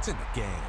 points in the game.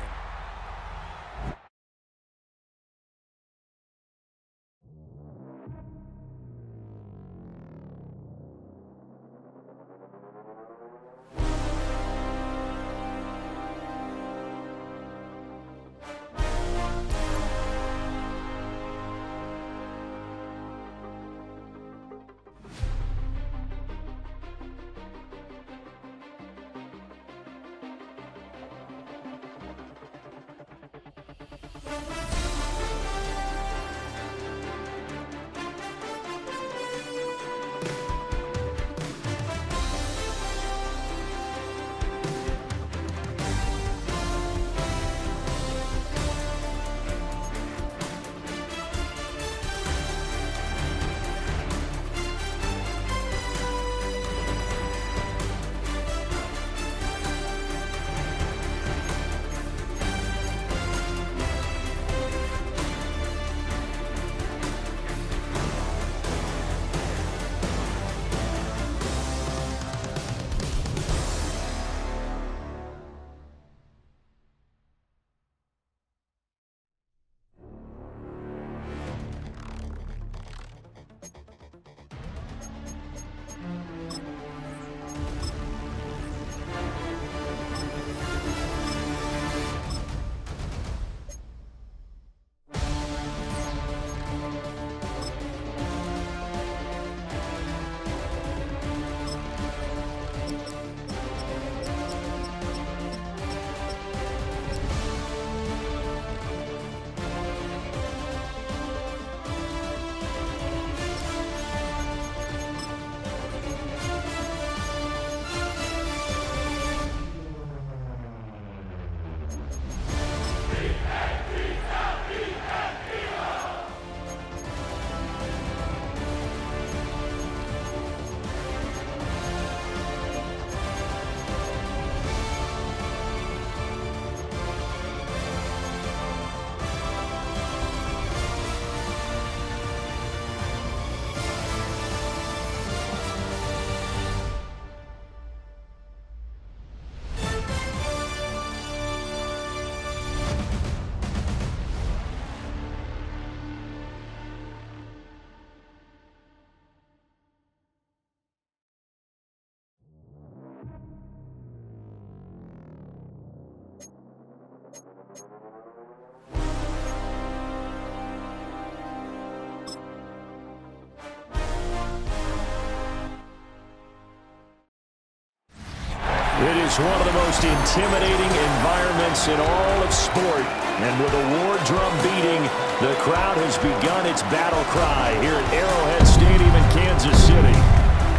It is one of the most intimidating environments in all of sport. And with a war drum beating, the crowd has begun its battle cry here at Arrowhead Stadium in Kansas City.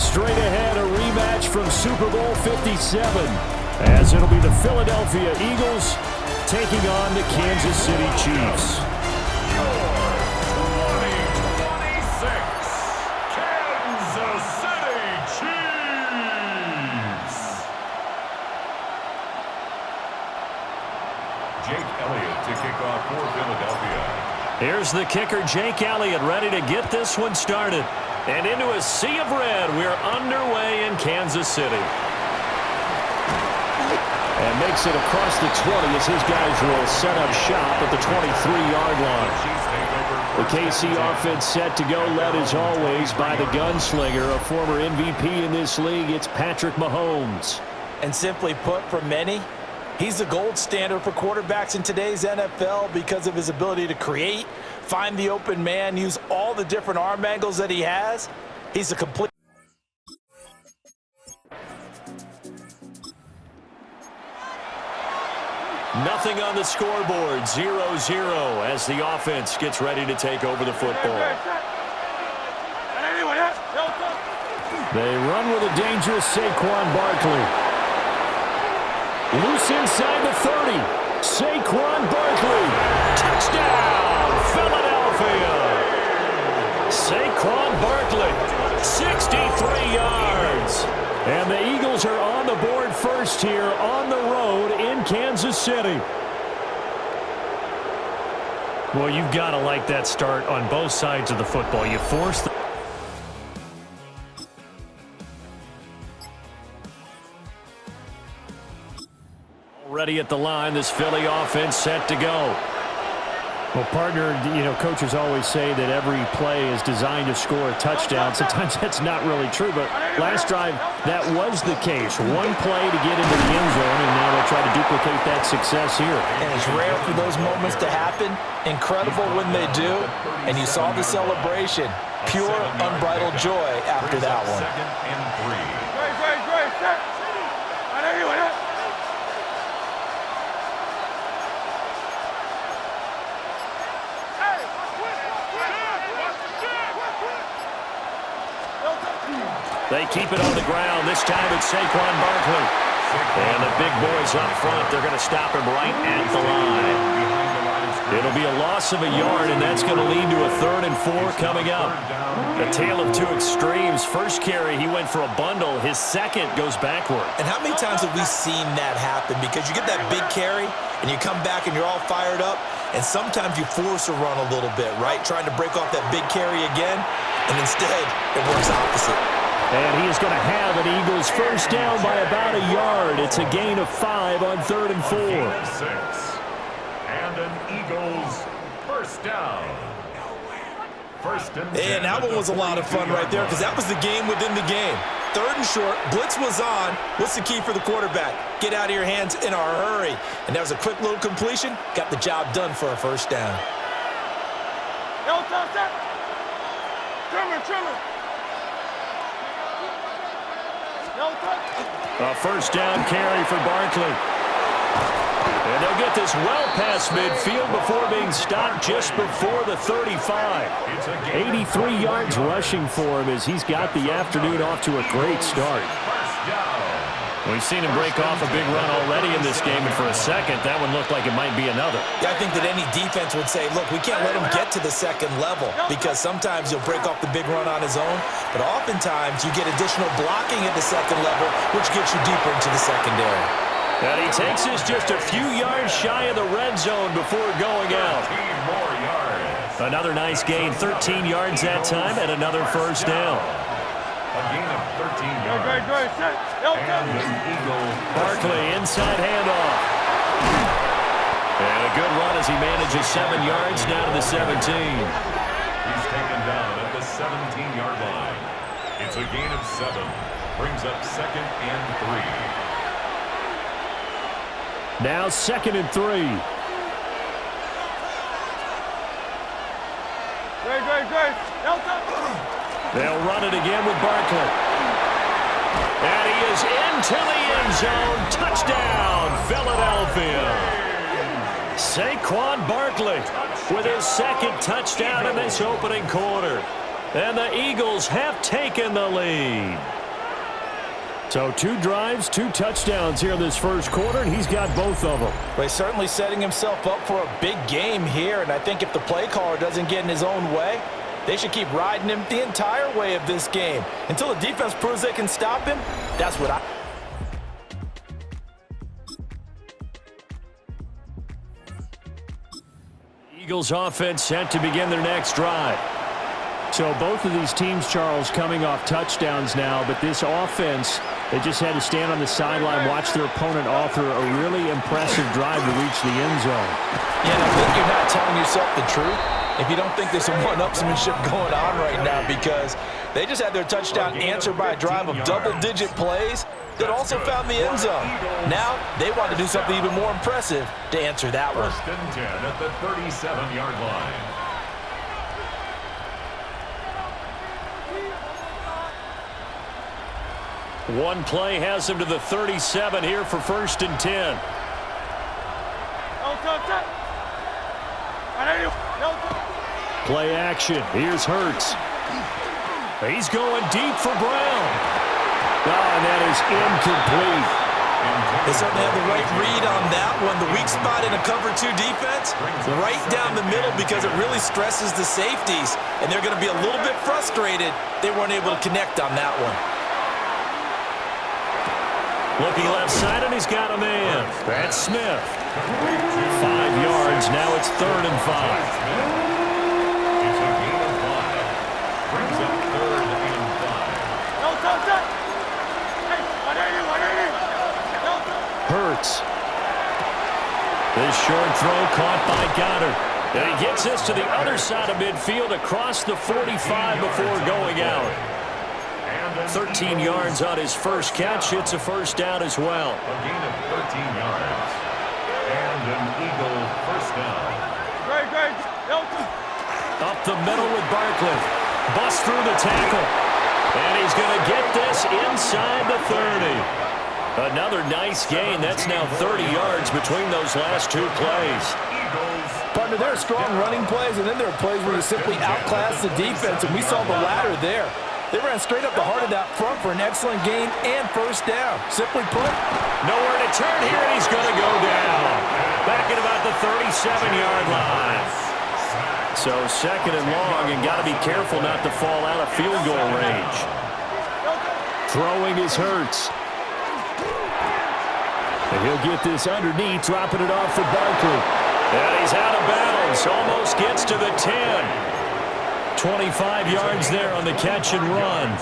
Straight ahead, a rematch from Super Bowl 57, as it'll be the Philadelphia Eagles taking on the Kansas City Chiefs. Your 2026 Kansas City Chiefs. Jake Elliott to kick off for Philadelphia. Here's the kicker, Jake Elliott, ready to get this one started. And into a sea of red, we're underway in Kansas City. And makes it across the 20 as his guys will set up shop at the 23-yard line. The KC offense set to go, led as always by the gunslinger, a former MVP in this league. It's Patrick Mahomes. And simply put, for many, he's the gold standard for quarterbacks in today's NFL because of his ability to create, find the open man, use all the different arm angles that he has. He's a complete... Nothing on the scoreboard, 0-0 as the offense gets ready to take over the football. They run with a dangerous Saquon Barkley. Loose inside the 30. Saquon Barkley. Touchdown, Philadelphia. Saquon Barkley, 63 yards. And the Eagles are on the board first here on the road in Kansas City. Well, you've got to like that start on both sides of the football. You force the... Ready at the line, this Philly offense set to go. Well, partner, coaches always say that every play is designed to score a touchdown. Sometimes that's not really true, but last drive, that was the case. One play to get into the end zone, and now they'll try to duplicate that success here. And it's rare for those moments to happen. Incredible when they do. And you saw the celebration. Pure, unbridled joy after that one. Second and 3. They keep it on the ground. This time it's Saquon Barkley. And the big boys up front, they're going to stop him right at the line. It'll be a loss of a yard, and that's going to lead to a 3rd and 4 coming up. A tale of two extremes. First carry, he went for a bundle. His second goes backward. And how many times have we seen that happen? Because you get that big carry, and you come back and you're all fired up, and sometimes you force a run a little bit, right? Trying to break off that big carry again, and instead it works opposite. And he is going to have an Eagles first down by about a yard. It's a gain of 5 on 3rd and 4. Gain of 6. And an Eagles first down. First and 10. And that one was a lot of fun right there because that was the game within the game. 3rd and short, blitz was on. What's the key for the quarterback? Get out of your hands in a hurry. And that was a quick little completion. Got the job done for a first down. A first down carry for Barkley. And they'll get this well past midfield before being stopped just before the 35. 83 yards rushing for him as he's got the afternoon off to a great start. We've seen him break off a big run already in this game, and for a second, that one looked like it might be another. Yeah, I think that any defense would say, look, we can't let him get to the second level because sometimes he'll break off the big run on his own, but oftentimes you get additional blocking at the second level, which gets you deeper into the secondary. And he takes us just a few yards shy of the red zone before going out. 13 more yards. Another nice gain, 13 yards that time, and another first down. A gain of 13 yards. And an Eagle. Barkley, inside handoff. And a good run as he manages 7 yards down to the 17. He's taken down at the 17-yard line. It's a gain of 7. Brings up 2nd and 3. Now 2nd and 3. They'll run it again with Barkley. And he is into the end zone. Touchdown, Philadelphia. Saquon Barkley with his 2nd touchdown in this opening quarter. And the Eagles have taken the lead. So 2 drives, 2 touchdowns here in this first quarter, and he's got both of them. Well, he's certainly setting himself up for a big game here, and I think if the play caller doesn't get in his own way, they should keep riding him the entire way of this game. Until the defense proves they can stop him, that's what I... Eagles offense set to begin their next drive. So both of these teams, Charles, coming off touchdowns now, but this offense, they just had to stand on the sideline, watch their opponent offer a really impressive drive to reach the end zone. Yeah, and I think you're not telling yourself the truth if you don't think there's some one-upsmanship going on right now, because they just had their touchdown answered by a drive of double-digit plays that also found the end zone. Now they want to do something even more impressive to answer that one. First and 10 at the 37-yard line. One play has him to the 37 here for 1st and 10. Play action. Here's Hurts. He's going deep for Brown. Oh, and that is incomplete. They certainly have the right read on that one. The weak spot in a cover 2 defense, right down the middle, because it really stresses the safeties, and they're going to be a little bit frustrated they weren't able to connect on that one. Looking left side, and he's got a man. That's Smith. 5 yards. Now it's 3rd and 5. It's a gain of 5. Brings up 3rd and 5. Hurts. This short throw caught by Goddard. And he gets this to the other side of midfield across the 45 before going out. 13 yards on his first catch. It's a first down as well. A gain of 13 yards. And an Eagle first down. Up the middle with Barkley. Busts through the tackle. And he's going to get this inside the 30. Another nice gain. That's now 30 yards between those last two plays. Partner, there are strong running plays, and then there are plays where you simply outclass the defense, and we saw the latter there. They ran straight up the heart of that front for an excellent gain and first down. Simply put, nowhere to turn here, and he's going to go down. Back at about the 37-yard line. So second and long, and got to be careful not to fall out of field goal range. Throwing is Hurts. And he'll get this underneath, dropping it off for Barkley. And he's out of bounds, almost gets to the 10. 25 yards there on the catch and run.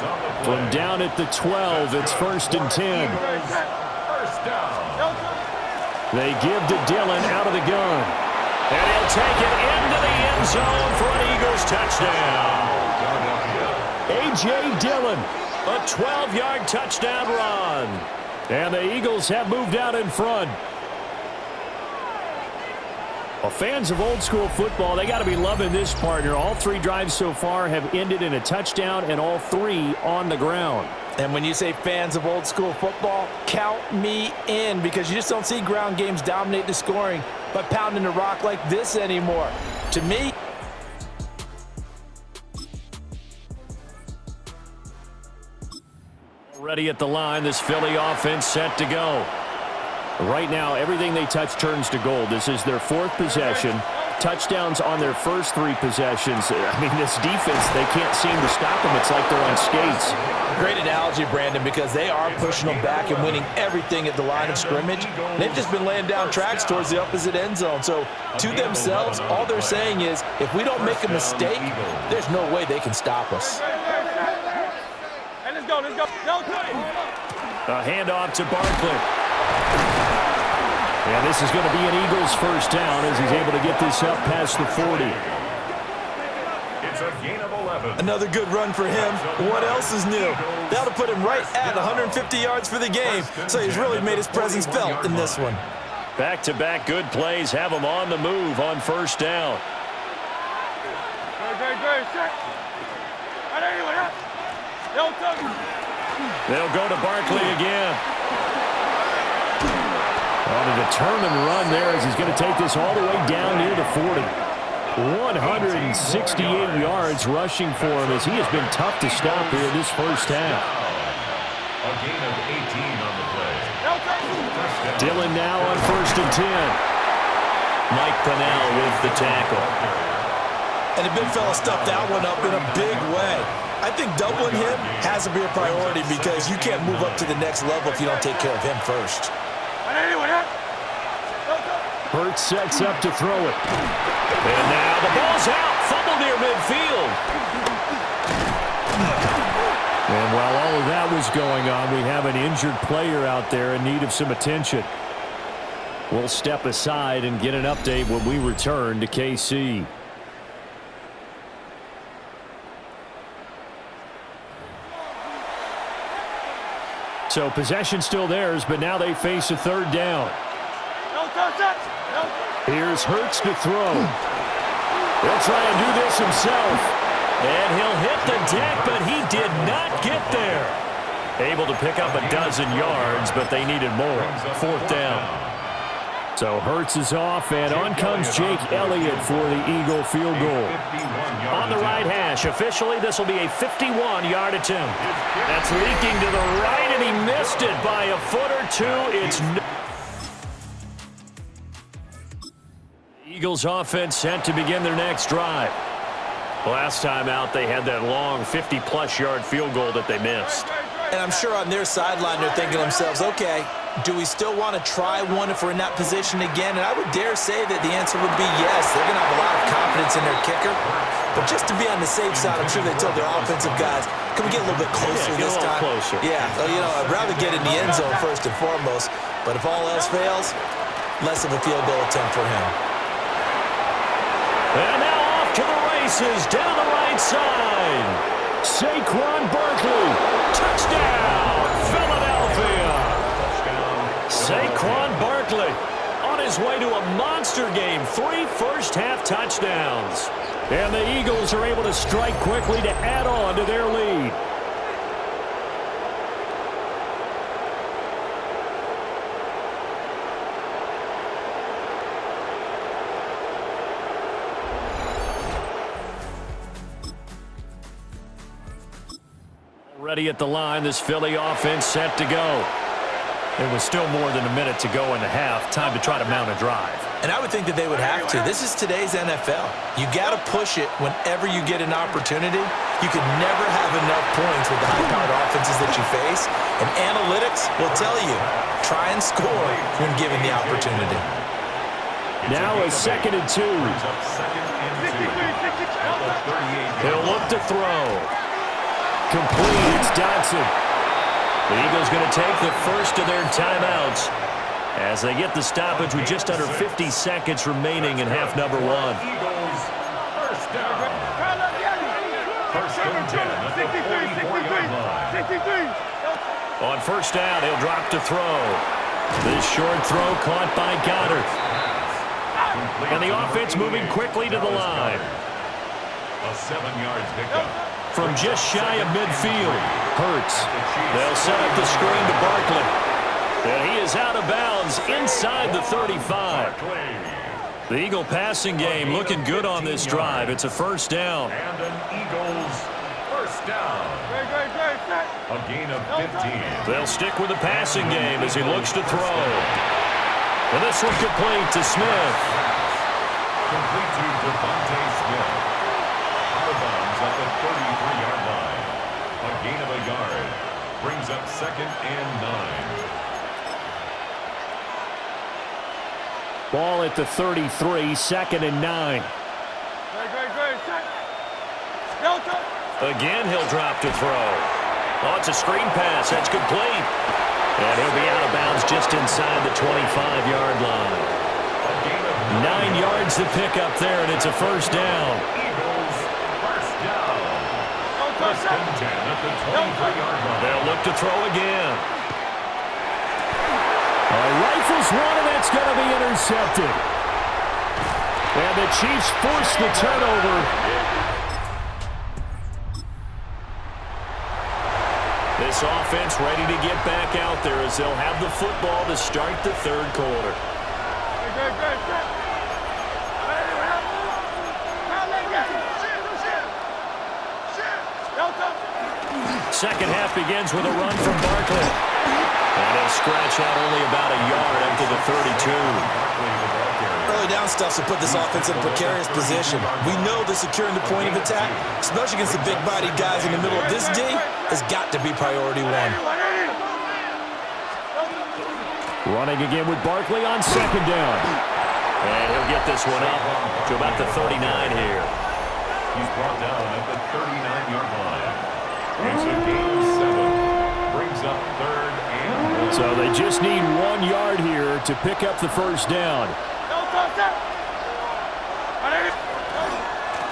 From down at the 12, it's 1st and 10. They give to Dillon out of the gun. And he'll take it into the end zone for an Eagles touchdown. A.J. Dillon, a 12-yard touchdown run. And the Eagles have moved out in front. Well, fans of old-school football, they got to be loving this, partner. All three drives so far have ended in a touchdown, and all three on the ground. And when you say fans of old-school football, count me in, because you just don't see ground games dominate the scoring by pounding the rock like this anymore. To me, already at the line, this Philly offense set to go. Right now, everything they touch turns to gold. This is their 4th possession. Touchdowns on their first 3 possessions. I mean, this defense, they can't seem to stop them. It's like they're on skates. great analogy, Brandon, because they are pushing them back and winning everything at the line of scrimmage. They've just been laying down tracks towards the opposite end zone. So to themselves, all they're saying is, if we don't make a mistake, there's no way they can stop us. Hey, let's go. A handoff to Barkley. And this is going to be an Eagles first down as he's able to get this up past the 40. It's a gain of 11. Another good run for him. What else is new? That'll put him right at 150 yards for the game, so he's really made his presence felt in this one. Back-to-back good plays have him on the move on first down. They'll go to Barkley again. On a determined run there as he's going to take this all the way down near the 40. 168 yards rushing for him as he has been tough to stop here this first half. A gain of 18 on the play. Dillon now on 1st and 10. Mike Pennell with the tackle. And the big fella stuffed that one up in a big way. I think doubling him has to be a priority because you can't move up to the next level if you don't take care of him first. Hurts sets up to throw it. And now the ball's out. Fumble near midfield. And while all of that was going on, we have an injured player out there in need of some attention. We'll step aside and get an update when we return to KC. So possession still theirs, but now they face a third down. Here's Hurts to throw. He'll try and do this himself. And he'll hit the deck, but he did not get there. Able to pick up a dozen yards, but they needed more. 4th down. So Hurts is off, and on comes Jake Elliott for the Eagle field goal. On the right hash, officially this will be a 51-yard attempt. That's leaking to the right, and he missed it by a foot or two. It's Eagles offense set to begin their next drive. Last time out, they had that long 50-plus yard field goal that they missed. And I'm sure on their sideline they're thinking to themselves, okay, do we still want to try one if we're in that position again? And I would dare say that the answer would be yes. They're going to have a lot of confidence in their kicker. But just to be on the safe side, I'm sure they told their offensive guys, can we get a little bit closer this time? Closer. Yeah, so, I'd rather get in the end zone first and foremost. But if all else fails, less of a field goal attempt for him. And now off to the races down the right side. Saquon Barkley, touchdown, Philadelphia. Saquon Barkley on his way to a monster game, 3 first-half touchdowns. And the Eagles are able to strike quickly to add on to their lead. Ready at the line, this Philly offense set to go. It was still more than a minute to go in the half. Time to try to mount a drive. And I would think that they would have to. This is today's NFL. You got to push it whenever you get an opportunity. You could never have enough points with the high-powered offenses that you face. And analytics will tell you, try and score when given the opportunity. Now a 2nd and 2. He'll look to throw. Complete. It's Dodson. The Eagles going to take the first of their timeouts as they get the stoppage with just under 50 seconds remaining in half number 1. Eagles, first down. First and 10 at the 44-yard line. On first down, he'll drop to throw. This short throw caught by Goddard. And the offense moving quickly to the line. A 7-yard pickup. From just shy of midfield, Hurts. They'll set up the screen to Barkley. And he is out of bounds inside the 35. The Eagle passing game looking good on this drive. It's a first down. And an Eagles first down. A gain of 15. They'll stick with the passing game as he looks to throw. And this one complete to Smith. Complete to Devontae Smith. Out of bounds at the 33-yard line. A gain of a yard. Brings up 2nd and 9. Ball at the 33, 2nd and 9. Again, he'll drop to throw. Oh, it's a screen pass. That's complete. And he'll be out of bounds just inside the 25-yard line. 9 yards to pick up there, and it's a first down. Eagles first down. First and 10 at the 23-yard line. They'll look to throw again. Rifles one, and that's going to be intercepted. And the Chiefs force the turnover. This offense ready to get back out there as they'll have the football to start the 3rd quarter. Second half begins with a run from Barkley. And he'll scratch out only about a yard after the 32. Early down stuff to put this offense in a precarious position. We know that securing the point of attack, especially against the big-bodied guys in the middle of this D, has got to be priority 1. Running again with Barkley on 2nd down. And he'll get this one up to about the 39 here. He's brought down at the 39-yard line. It's a gain of 7. Brings up 3rd and 1. So they just need 1 yard here to pick up the first down.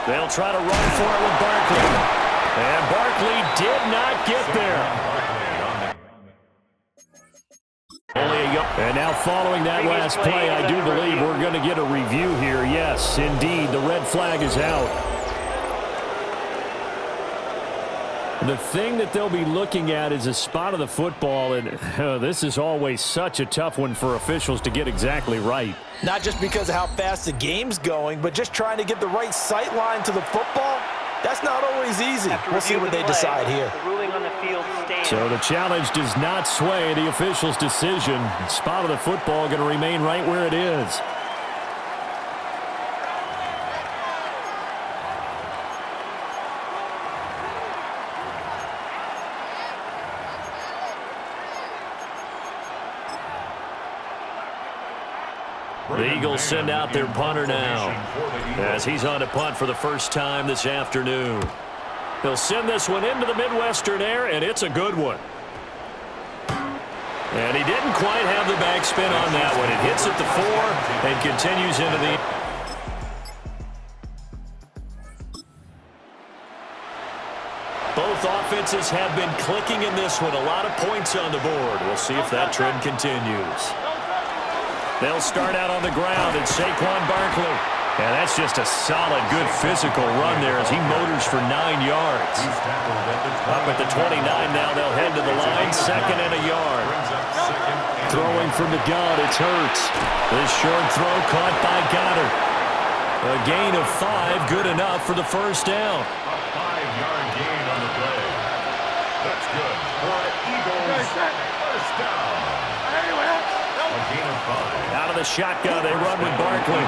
They'll try to run for it with Barkley. And Barkley did not get there. And now following that last play, I do believe we're going to get a review here. Yes, indeed, the red flag is out. The thing that they'll be looking at is a spot of the football, and this is always such a tough one for officials to get exactly right. Not just because of how fast the game's going, but just trying to get the right sight line to the football. That's not always easy. We'll see what they decide here. The ruling on the field stands. So the challenge does not sway the official's decision. The spot of the football going to remain right where it is. The Eagles send out their punter now as he's on to punt for the first time this afternoon. They'll send this one into the Midwestern air, and it's a good one. And he didn't quite have the backspin on that one. It hits at the 4 and continues into the... Both offenses have been clicking in this one. A lot of points on the board. We'll see if that trend continues. They'll start out on the ground, and Saquon Barkley. And that's just a solid, good physical run there as he motors for 9 yards. Up at the 29 now, they'll head to the line, 2nd and a yard. Throwing from the gun, it's Hurts. This short throw caught by Goddard. A gain of 5, good enough for the first down. A 5-yard gain on the play. That's good for Eagles. First down. A gain of 5. Out of the shotgun, they run with Barkley.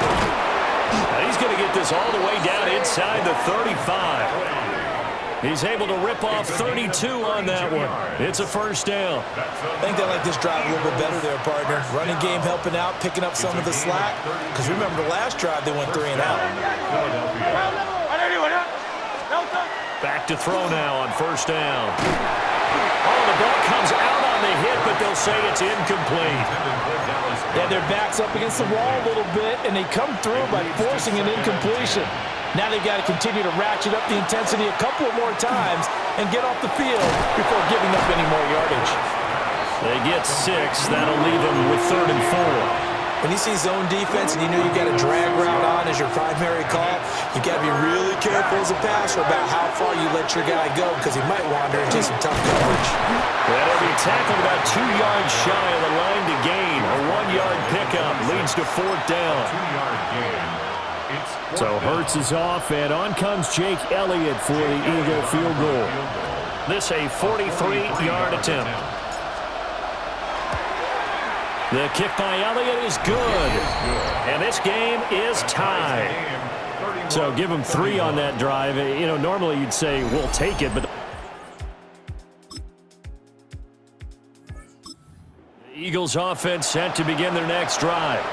Now he's going to get this all the way down inside the 35. He's able to rip off 32 on that one. It's a first down. I think they like this drive a little bit better there, partner. Running game helping out, picking up some of the slack. Because remember the last drive, they went 3 and out. Back to throw now on first down. Oh, the ball comes out on the hit, but they'll say it's incomplete. Yeah, their back's up against the wall a little bit, and they come through by forcing an incompletion. Now they've got to continue to ratchet up the intensity a couple more times and get off the field before giving up any more yardage. They get 6. That'll leave them with 3rd and 4. When you see zone defense and you know you got a drag route on as your primary call, you got to be really careful as a passer about how far you let your guy go because he might wander into some tough coverage. Well, he'll be tackled about 2 yards shy of the line to gain. A 1-yard pickup leads to 4th down. 2-yard gain. So Hurts is off, and on comes Jake Elliott for the Eagle field goal. This a 43-yard attempt. The kick by Elliott is good. And this game is tied. So give him 3 on that drive. You know, normally you'd say, we'll take it, but the Eagles offense set to begin their next drive.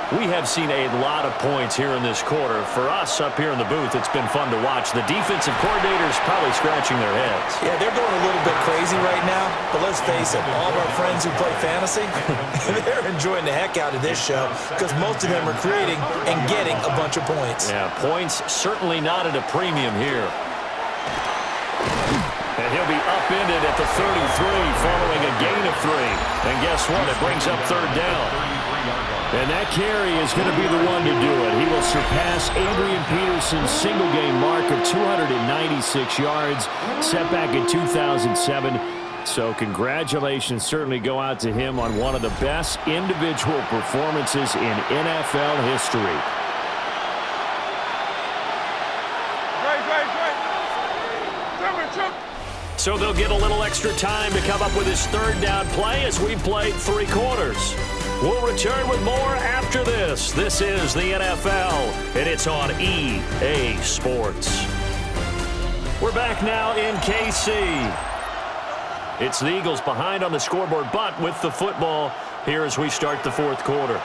We have seen a lot of points here in this quarter. For us up here in the booth, it's been fun to watch. The defensive coordinators probably scratching their heads. Yeah, they're going a little bit crazy right now, but let's face it, all of our friends who play fantasy, they're enjoying the heck out of this show because most of them are creating and getting a bunch of points. Yeah, points certainly not at a premium here. And he'll be upended at the 33 following a gain of 3. And guess what? It brings up 3rd down. And that carry is going to be the one to do it. He will surpass Adrian Peterson's single-game mark of 296 yards set back in 2007. So congratulations certainly go out to him on one of the best individual performances in NFL history. So they'll get a little extra time to come up with his 3rd down play as we played 3 quarters. We'll return with more after this. This is the NFL, and it's on EA Sports. We're back now in KC. It's the Eagles behind on the scoreboard, but with the football here as we start the 4th quarter.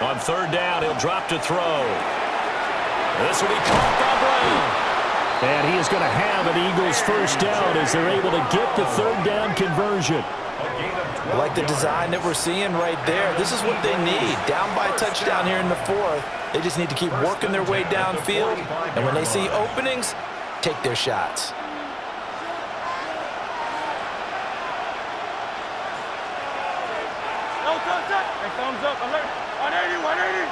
On 3rd down, he'll drop to throw. This will be caught by Brown. And he is going to have an Eagles first down as they're able to get the 3rd down conversion. I like the design that we're seeing right there. This is what they need. Down by a touchdown here in the 4th. They just need to keep working their way downfield. And when they see openings, take their shots. Thumbs up, alert. 180, 180.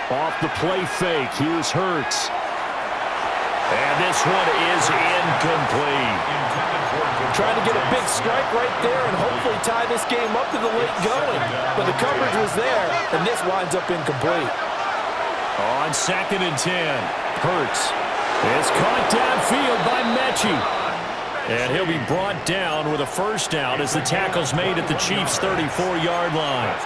Off the play fake, here's Hurts. And this one is incomplete. Trying to get a big strike right there and hopefully tie this game up to the late going. But the coverage was there, and this winds up incomplete. On 2nd and 10, Hurts is caught downfield by Mechie. And he'll be brought down with a first down as the tackle's made at the Chiefs' 34-yard line.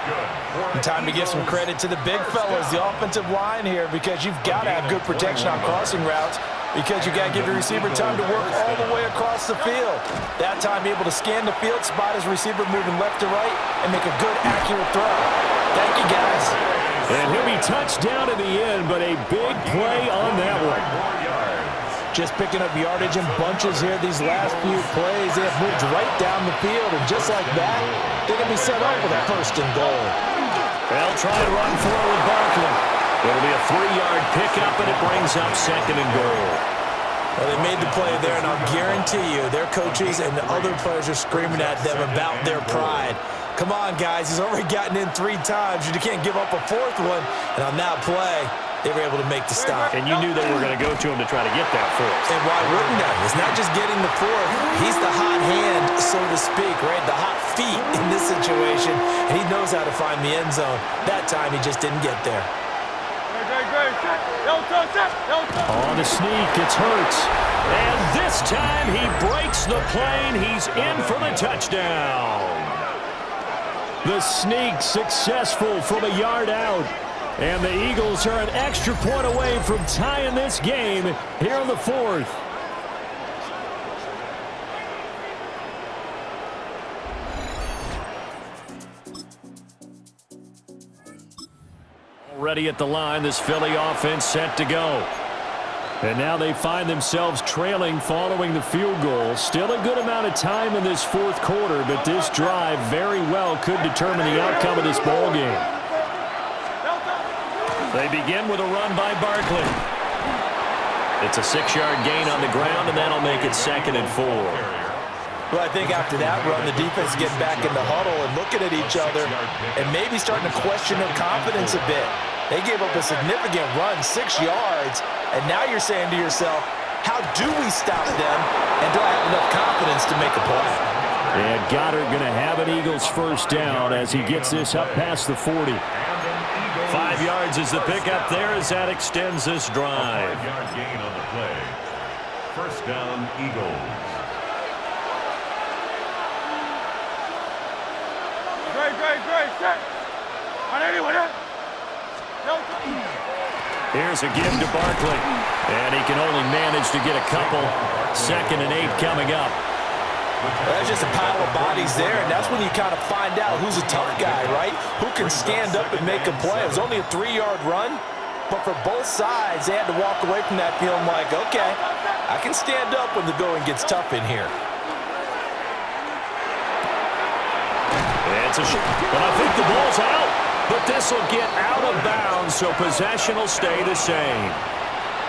Time to give some credit to the big fellas, the offensive line here, because you've got to have good protection on crossing routes because you've got to give your receiver time to work all the way across the field. That time, able to scan the field, spot his receiver moving left to right, and make a good, accurate throw. Thank you, guys. And he'll be touched down in the end, but a big play on that one. Just picking up yardage in bunches here these last few plays. They have moved right down the field, and just like that, they're going to be set up with a 1st and goal. They'll try and run forward with Barkley. It'll be a 3-yard pickup, and it brings up 2nd and goal. Well, they made the play there, and I'll guarantee you their coaches and the other players are screaming at them about their pride. Come on, guys. He's already gotten in 3 times. You can't give up a 4th one. And on that play, they were able to make the stop. And you knew they were going to go to him to try to get that 4th. And why wouldn't they? It's not just getting the 4th. He's the hot hand, so to speak, right? The hot feet in this situation. And he knows how to find the end zone. That time, he just didn't get there. On the sneak, it's Hurts. And this time he breaks the plane. He's in for the touchdown. The sneak successful from a yard out. And the Eagles are an extra point away from tying this game here in the 4th. Already at the line, this Philly offense set to go. And now they find themselves trailing following the field goal. Still a good amount of time in this 4th quarter, but this drive very well could determine the outcome of this ball game. They begin with a run by Barkley. It's a 6-yard gain on the ground, and that'll make it 2nd and 4. Well, I think after that run, the defense getting back in the huddle and looking at each other and maybe starting to question their confidence a bit. They gave up a significant run, 6 yards, and now you're saying to yourself, how do we stop them, and do I have enough confidence to make a play? And Goddard going to have an Eagles 1st down as he gets this up past the 40. 5 yards is the pickup there as that extends this drive. 5-yard gain on the play. 1st down, Eagles. Great, set. Here's a give to Barkley. And he can only manage to get a couple. 2nd and 8 coming up. There's just a pile of bodies there, and that's when you kind of find out who's a tough guy, right? Who can stand up and make a play. It was only a 3-yard run, but for both sides, they had to walk away from that feeling like, okay, I can stand up when the going gets tough in here. It's a shot, but I think the ball's out. But this will get out of bounds, so possession will stay the same.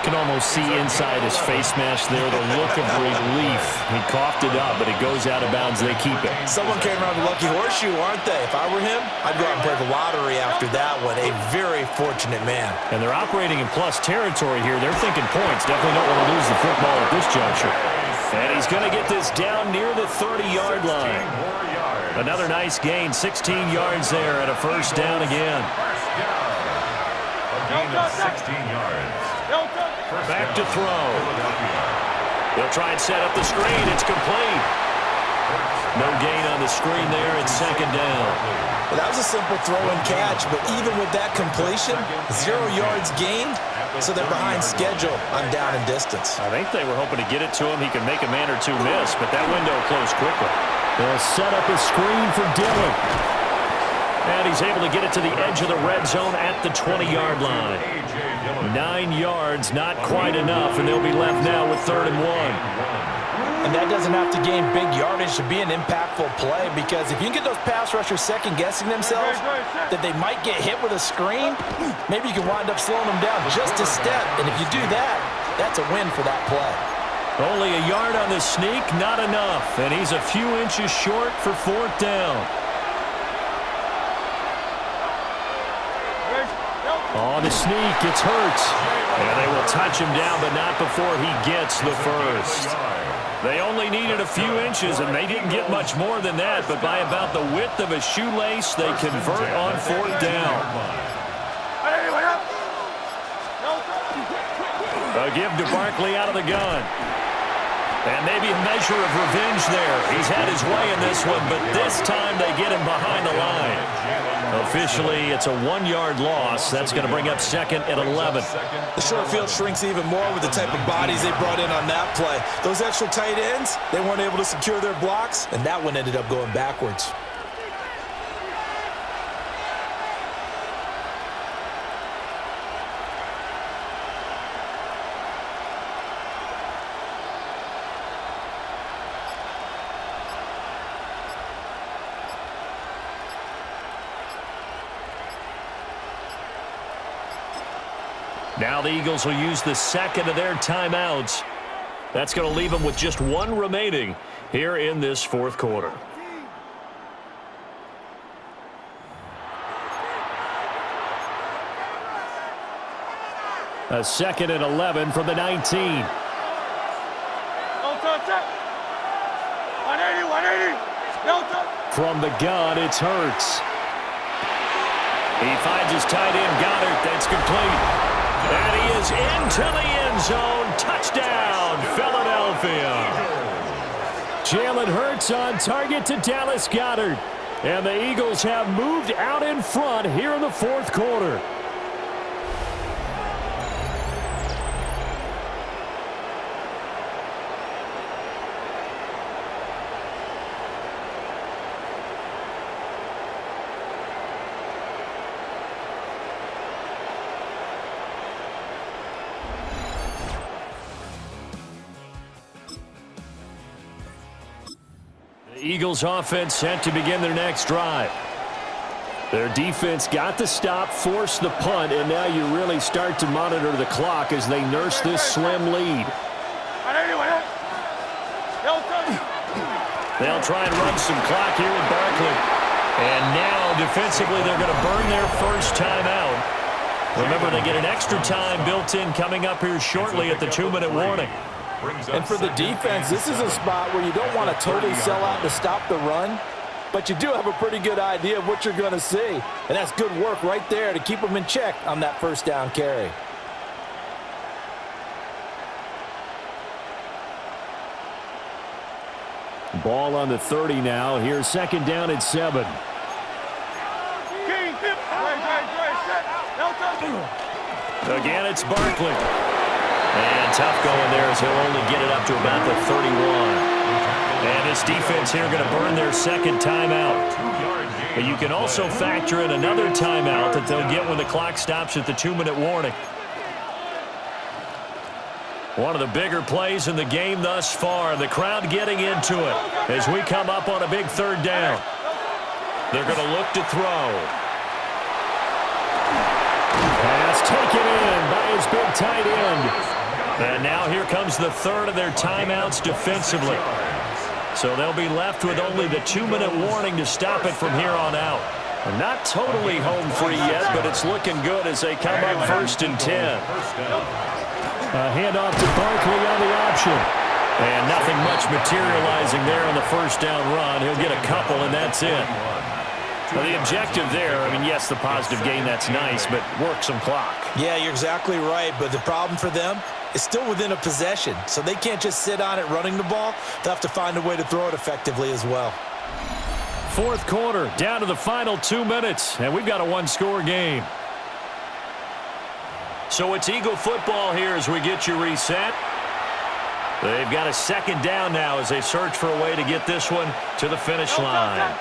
Can almost see inside his face mask there the look of relief. He coughed it up, but it goes out of bounds. They keep it. Someone came around with a lucky horseshoe, aren't they? If I were him, I'd go out and play the lottery after that one. A very fortunate man. And they're operating in plus territory here. They're thinking points. Definitely don't want to lose the football at this juncture. And he's going to get this down near the 30-yard line. Another nice gain, 16 yards there at a 1st down again. A gain of 16 yards. Back to throw. They'll try and set up the screen. It's complete. No gain on the screen there. It's 2nd down. Well, that was a simple throw and catch, but even with that completion, 0 yards gained, so they're behind schedule on down and distance. I think they were hoping to get it to him. He could make a man or two miss, but that window closed quickly. They'll set up a screen for Dillon. And he's able to get it to the edge of the red zone at the 20-yard line. 9 yards, not quite enough, and they'll be left now with 3rd and 1. And that doesn't have to gain big yardage to be an impactful play, because if you can get those pass rushers second-guessing themselves that they might get hit with a screen, maybe you can wind up slowing them down just a step. And if you do that, that's a win for that play. Only a yard on the sneak, not enough. And he's a few inches short for 4th down. On the sneak, it's Hurts. And they will touch him down, but not before he gets the 1st. They only needed a few inches, and they didn't get much more than that. But by about the width of a shoelace, they convert on 4th down. A give to Barkley out of the gun. And maybe a measure of revenge there. He's had his way in this one, but this time they get him behind the line. Officially, it's a 1-yard loss. That's going to bring up 2nd and 11. The short field shrinks even more with the type of bodies they brought in on that play. Those extra tight ends, they weren't able to secure their blocks, and that one ended up going backwards. Now the Eagles will use the second of their timeouts. That's going to leave them with just one remaining here in this fourth quarter. A 2nd and 11 from the 19. Don't touch it. 180, 180. Don't touch. From the gun, it's Hurts. He finds his tight end, Goddard. That's complete. And he is into the end zone. Touchdown, Philadelphia. Jalen Hurts on target to Dallas Goedert. And the Eagles have moved out in front here in the fourth quarter. Eagles offense set to begin their next drive. Their defense got the stop, forced the punt, and now you really start to monitor the clock as they nurse this slim lead. 180, 180. Don't touch. They'll try and run some clock here with Barkley. And now defensively they're going to burn their first timeout. Remember, they get an extra time built in coming up here shortly at the 2-minute warning. And for the defense, this is a spot where you don't want to totally sell out to stop the run, but you do have a pretty good idea of what you're going to see. And that's good work right there to keep them in check on that first down carry. Ball on the 30 now. Here's 2nd down at 7. King, tip. Great, set. Don't touch. Again, it's Barkley. And tough going there as he'll only get it up to about the 31. And this defense here going to burn their second timeout. But you can also factor in another timeout that they'll get when the clock stops at the 2-minute warning. One of the bigger plays in the game thus far. The crowd getting into it as we come up on a big 3rd down. They're going to look to throw. Pass taken in by his big tight end. And now here comes the 3rd of their timeouts defensively. So they'll be left with only the 2-minute warning to stop it from here on out. Not totally home free yet, but it's looking good as they come up 1st and 10. A handoff to Barkley on the option. And nothing much materializing there on the first down run. He'll get a couple, and that's it. Well, the objective there, I mean, yes, the positive gain, that's nice, but work some clock. Yeah, you're exactly right, but the problem for them is still within a possession, so they can't just sit on it running the ball. They'll have to find a way to throw it effectively as well. Fourth quarter, down to the final 2 minutes, and we've got a one-score game. So it's Eagle football here as we get you reset. They've got a 2nd down now as they search for a way to get this one to the finish line.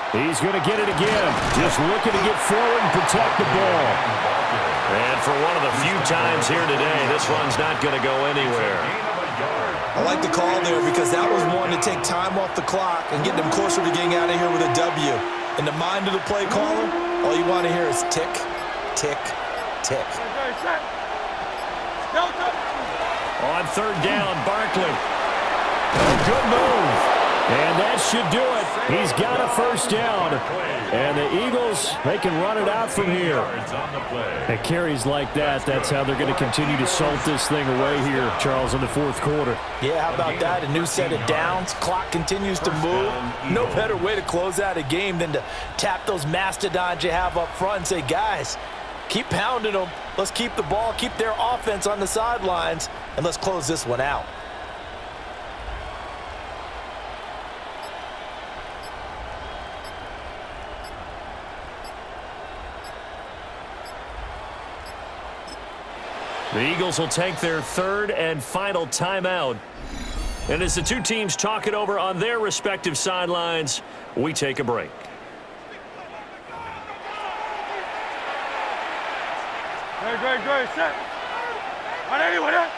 He's going to get it again. Just looking to get forward and protect the ball. And for one of the few times here today, this one's not going to go anywhere. I like the call there because that was one to take time off the clock and get them closer to getting out of here with a W. In the mind of the play caller, all you want to hear is tick, tick, tick. On 3rd down, Barkley. A good move. And that should do it. He's got a first down. And the Eagles, they can run it out from here. At carries like that, that's how they're going to continue to salt this thing away here, Charles, in the fourth quarter. Yeah, how about that? A new set of downs. Clock continues to move. No better way to close out a game than to tap those mastodons you have up front and say, guys, keep pounding them. Let's keep the ball, keep their offense on the sidelines, and let's close this one out. The Eagles will take their 3rd and final timeout. And as the two teams talk it over on their respective sidelines, we take a break. Great, set. 180, 180.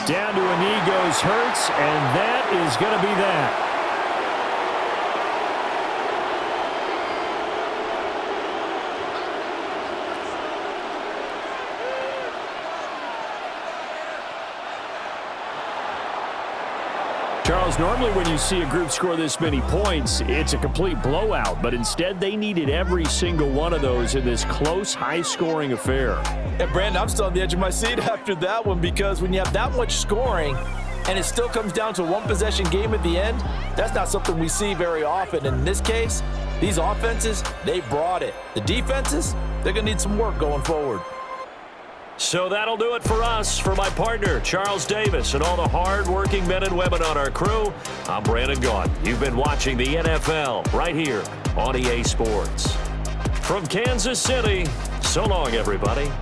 Down to a knee goes Hurts, and that is going to be that. Charles, normally when you see a group score this many points, it's a complete blowout. But instead, they needed every single one of those in this close, high-scoring affair. And, Brandon, I'm still on the edge of my seat after that one because when you have that much scoring and it still comes down to a one-possession game at the end, that's not something we see very often. And in this case, these offenses, they brought it. The defenses, they're going to need some work going forward. So that'll do it for us. For my partner, Charles Davis, and all the hard-working men and women on our crew, I'm Brandon Gaudin. You've been watching the NFL right here on EA Sports. From Kansas City, so long, everybody.